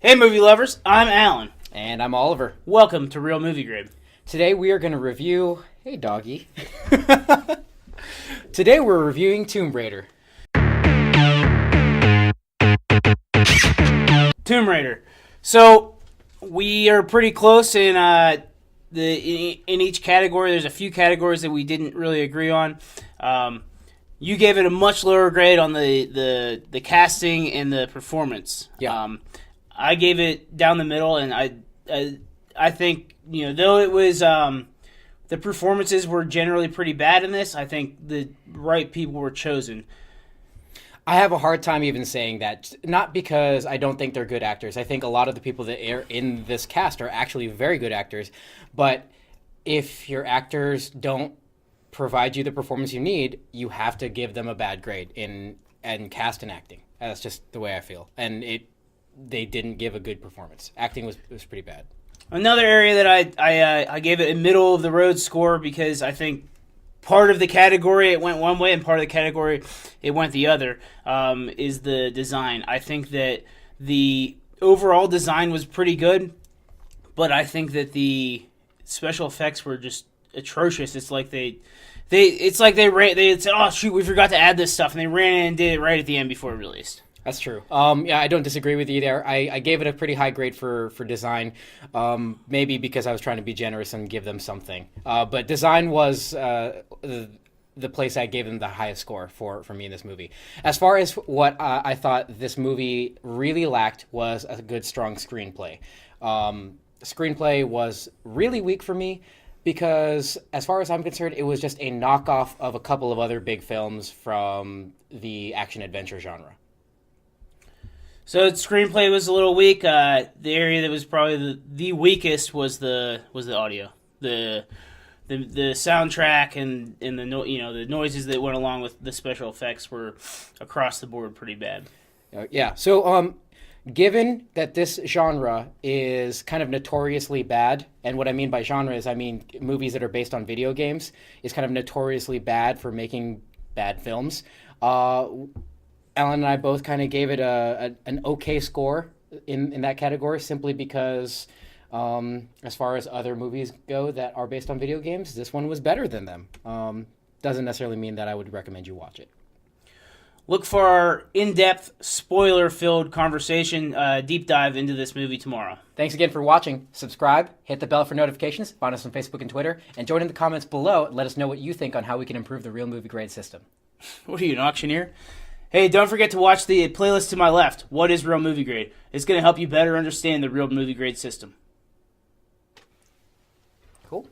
Hey movie lovers, I'm Alan. And I'm Oliver. Welcome to Real Movie Grade. Today we are going to review... Hey, doggy. Today we're reviewing Tomb Raider. Tomb Raider. So, we are pretty close in in each category. There's a few categories that we didn't really agree on. You gave it a much lower grade on the casting and the performance. Yeah. I gave it down the middle, and I think, though it was the performances were generally pretty bad in this, I think the right people were chosen. I have a hard time even saying that, not because I don't think they're good actors. I think a lot of the people that are in this cast are actually very good actors, but if your actors don't provide you the performance you need, you have to give them a bad grade in cast and acting. That's just the way I feel. And they didn't give a good performance. Acting was pretty bad. Another area that I gave it a middle of the road score because I think part of the category it went one way and part of the category it went the other is the design. I think that the overall design was pretty good, but I think that the special effects were just atrocious. It's like they said, oh shoot, we forgot to add this stuff, and they ran in and did it right at the end before it released. That's true. Yeah, I don't disagree with you there. I gave it a pretty high grade for design, maybe because I was trying to be generous and give them something. But design was the place I gave them the highest score for me in this movie. As far as what I thought this movie really lacked was a good, strong screenplay. Screenplay was really weak for me because, as far as I'm concerned, it was just a knockoff of a couple of other big films from the action-adventure genre. So the screenplay was a little weak. The area that was probably the weakest was the audio, the soundtrack and the the noises that went along with the special effects were across the board pretty bad. Yeah. So given that this genre is kind of notoriously bad, and what I mean by genre is I mean movies that are based on video games is kind of notoriously bad for making bad films. Alan and I both kind of gave it an okay score in that category simply because as far as other movies go that are based on video games, this one was better than them. Doesn't necessarily mean that I would recommend you watch it. Look for our in-depth, spoiler-filled conversation, deep dive into this movie tomorrow. Thanks again for watching. Subscribe, hit the bell for notifications, find us on Facebook and Twitter, and join in the comments below and let us know what you think on how we can improve the Real Movie Grade system. What are you, an auctioneer? Hey, don't forget to watch the playlist to my left. What is Real Movie Grade? It's going to help you better understand the Real Movie Grade system. Cool.